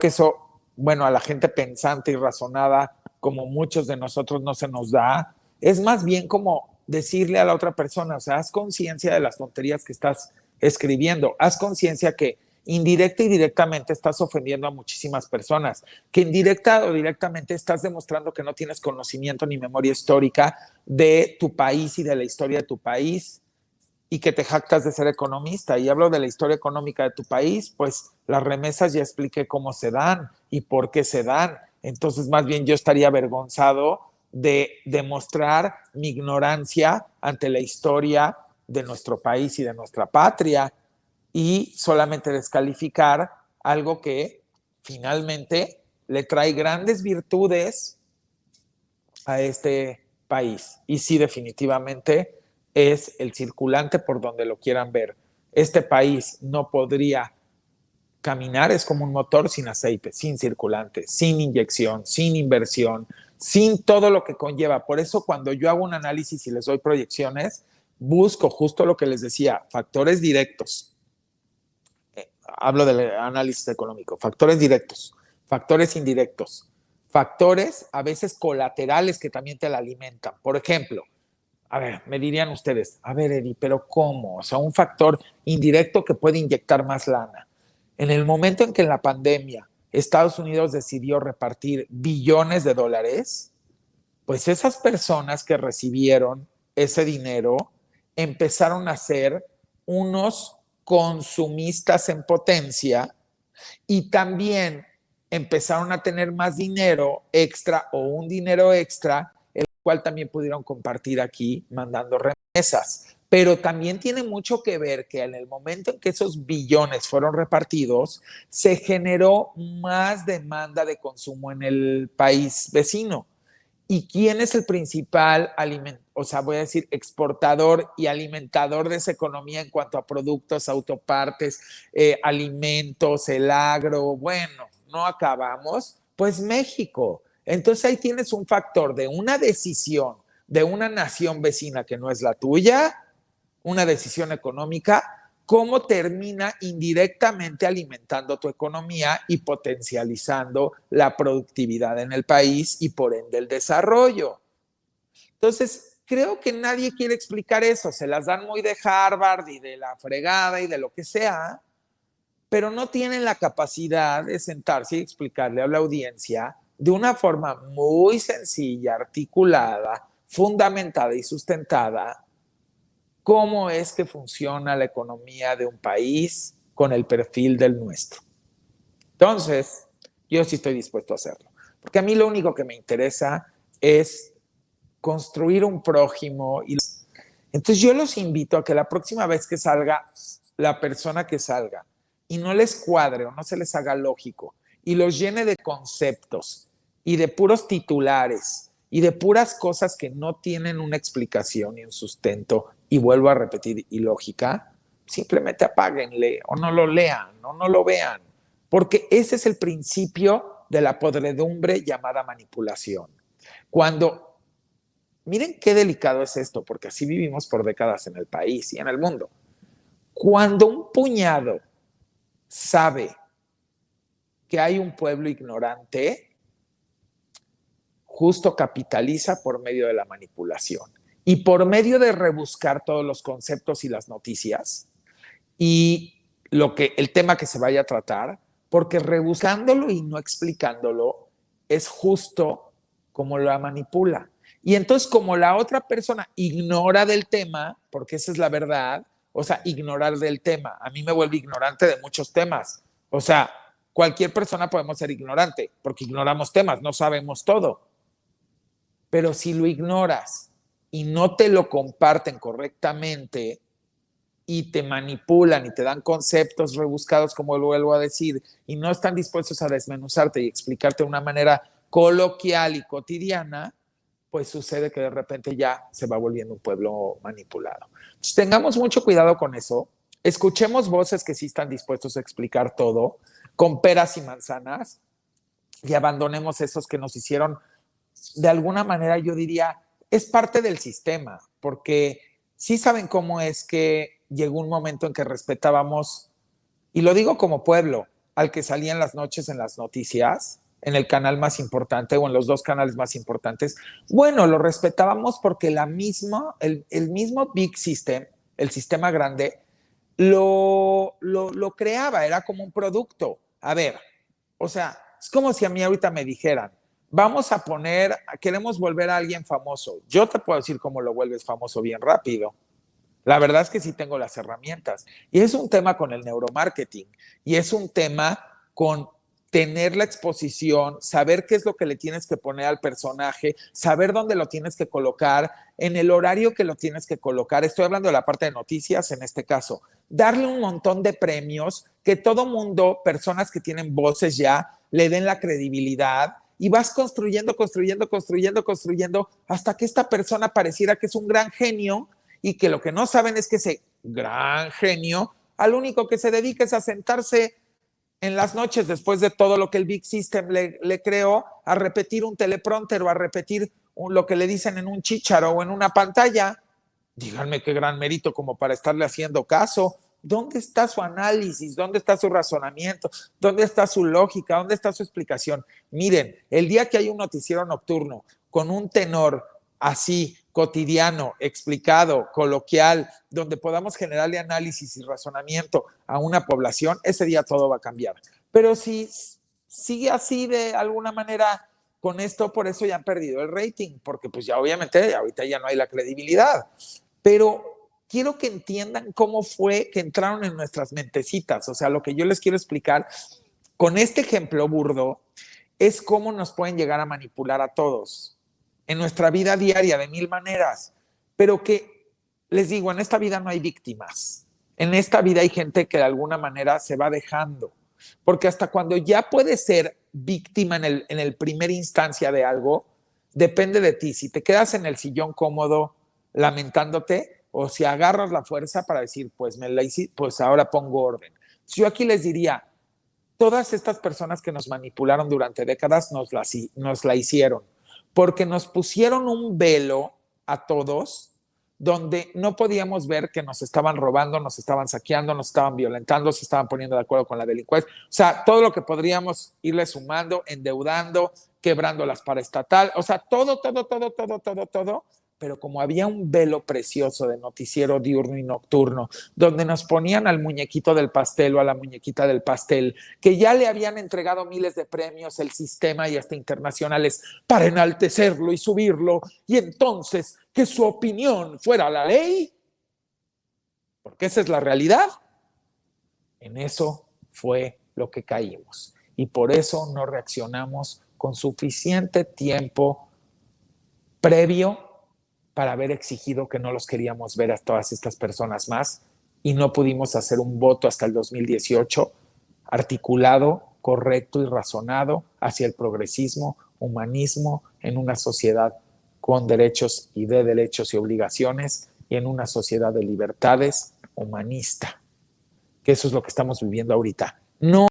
que eso, bueno, a la gente pensante y razonada, como muchos de nosotros no se nos da, es más bien como decirle a la otra persona, o sea, haz conciencia de las tonterías que estás escribiendo, haz conciencia que indirecta y directamente estás ofendiendo a muchísimas personas, que indirecta o directamente estás demostrando que no tienes conocimiento ni memoria histórica de tu país y de la historia de tu país, y que te jactas de ser economista. Y hablo de la historia económica de tu país, pues las remesas ya expliqué cómo se dan y por qué se dan. Entonces, más bien yo estaría avergonzado de demostrar mi ignorancia ante la historia de nuestro país y de nuestra patria y solamente descalificar algo que finalmente le trae grandes virtudes a este país. Y sí, definitivamente es el circulante por donde lo quieran ver. Este país no podría caminar, es como un motor sin aceite, sin circulante, sin inyección, sin inversión, sin todo lo que conlleva. Por eso cuando yo hago un análisis y les doy proyecciones, busco justo lo que les decía, factores directos. Hablo del análisis económico, factores directos, factores indirectos, factores a veces colaterales que también te la alimentan. Por ejemplo, a ver, me dirían ustedes, a ver, Eddie, pero ¿cómo? O sea, un factor indirecto que puede inyectar más lana. En el momento en que en la pandemia Estados Unidos decidió repartir billones de dólares, pues esas personas que recibieron ese dinero empezaron a ser unos consumistas en potencia y también empezaron a tener más dinero extra o un dinero extra, el cual también pudieron compartir aquí mandando remesas. Pero también tiene mucho que ver que en el momento en que esos billones fueron repartidos, se generó más demanda de consumo en el país vecino. ¿Y quién es el principal o sea, voy a decir, exportador y alimentador de esa economía en cuanto a productos, autopartes, alimentos, el agro? Bueno, no acabamos, pues México. Entonces ahí tienes un factor de una decisión de una nación vecina que no es la tuya, una decisión económica, cómo termina indirectamente alimentando tu economía y potencializando la productividad en el país y por ende el desarrollo. Entonces, creo que nadie quiere explicar eso, se las dan muy de Harvard y de la fregada y de lo que sea, pero no tienen la capacidad de sentarse y explicarle a la audiencia de una forma muy sencilla, articulada, fundamentada y sustentada cómo es que funciona la economía de un país con el perfil del nuestro. Entonces, yo sí estoy dispuesto a hacerlo, porque a mí lo único que me interesa es construir un prójimo. Entonces yo los invito a que la próxima vez que salga la persona que salga y no les cuadre o no se les haga lógico y los llene de conceptos y de puros titulares y de puras cosas que no tienen una explicación ni un sustento, y vuelvo a repetir, ilógica, simplemente apáguenle o no lo lean o no lo vean, porque ese es el principio de la podredumbre llamada manipulación. Cuando, miren qué delicado es esto, porque así vivimos por décadas en el país y en el mundo. Cuando un puñado sabe que hay un pueblo ignorante, justo capitaliza por medio de la manipulación y por medio de rebuscar todos los conceptos y las noticias y el tema que se vaya a tratar, porque rebuscándolo y no explicándolo es justo como la manipula. Y entonces como la otra persona ignora del tema, porque esa es la verdad, o sea, ignorar del tema, a mí me vuelve ignorante de muchos temas. O sea, cualquier persona podemos ser ignorante, porque ignoramos temas, no sabemos todo. Pero si lo ignoras y no te lo comparten correctamente y te manipulan y te dan conceptos rebuscados, como lo vuelvo a decir, y no están dispuestos a desmenuzarte y explicarte de una manera coloquial y cotidiana, pues sucede que de repente ya se va volviendo un pueblo manipulado. Entonces, tengamos mucho cuidado con eso. Escuchemos voces que sí están dispuestos a explicar todo con peras y manzanas y abandonemos esos que nos hicieron, de alguna manera yo diría, es parte del sistema, porque sí saben cómo es que llegó un momento en que respetábamos, y lo digo como pueblo, al que salía en las noches en las noticias, en el canal más importante o en los dos canales más importantes. Bueno, lo respetábamos porque el mismo Big System, el sistema grande, lo creaba, era como un producto. A ver, o sea, es como si a mí ahorita me dijeran, queremos volver a alguien famoso. Yo te puedo decir cómo lo vuelves famoso bien rápido. La verdad es que sí tengo las herramientas. Y es un tema con el neuromarketing. Y es un tema con tener la exposición, saber qué es lo que le tienes que poner al personaje, saber dónde lo tienes que colocar, en el horario que lo tienes que colocar. Estoy hablando de la parte de noticias en este caso. Darle un montón de premios, que todo mundo, personas que tienen voces ya, le den la credibilidad y vas construyendo, hasta que esta persona pareciera que es un gran genio y que lo que no saben es que ese gran genio al único que se dedica es a sentarse en las noches, después de todo lo que el Big System le creó, a repetir un teleprompter o a repetir lo que le dicen en un chícharo o en una pantalla. Díganme qué gran mérito como para estarle haciendo caso. ¿Dónde está su análisis? ¿Dónde está su razonamiento? ¿Dónde está su lógica? ¿Dónde está su explicación? Miren, el día que hay un noticiero nocturno con un tenor así, cotidiano, explicado, coloquial, donde podamos generarle análisis y razonamiento a una población, ese día todo va a cambiar. Pero si sigue así de alguna manera con esto, por eso ya han perdido el rating, porque pues ya obviamente ahorita ya no hay la credibilidad. Pero quiero que entiendan cómo fue que entraron en nuestras mentecitas. O sea, lo que yo les quiero explicar con este ejemplo burdo es cómo nos pueden llegar a manipular a todos en nuestra vida diaria de mil maneras. Pero que, les digo, en esta vida no hay víctimas. En esta vida hay gente que de alguna manera se va dejando. Porque hasta cuando ya puedes ser víctima en el primer instancia de algo, depende de ti. Si te quedas en el sillón cómodo lamentándote o si agarras la fuerza para decir, pues pues ahora pongo orden. Yo aquí les diría, todas estas personas que nos manipularon durante décadas nos la hicieron, porque nos pusieron un velo a todos donde no podíamos ver que nos estaban robando, nos estaban saqueando, nos estaban violentando, se estaban poniendo de acuerdo con la delincuencia. O sea, todo lo que podríamos irle sumando, endeudando, quebrando las paraestatal, o sea, todo, pero como había un velo precioso de noticiero diurno y nocturno, donde nos ponían al muñequito del pastel o a la muñequita del pastel, que ya le habían entregado miles de premios el sistema y hasta internacionales para enaltecerlo y subirlo, y entonces que su opinión fuera la ley, porque esa es la realidad, en eso fue lo que caímos. Y por eso no reaccionamos con suficiente tiempo previo para haber exigido que no los queríamos ver a todas estas personas más y no pudimos hacer un voto hasta el 2018 articulado, correcto y razonado hacia el progresismo, humanismo en una sociedad con derechos y de derechos y obligaciones y en una sociedad de libertades humanista, que eso es lo que estamos viviendo ahorita. No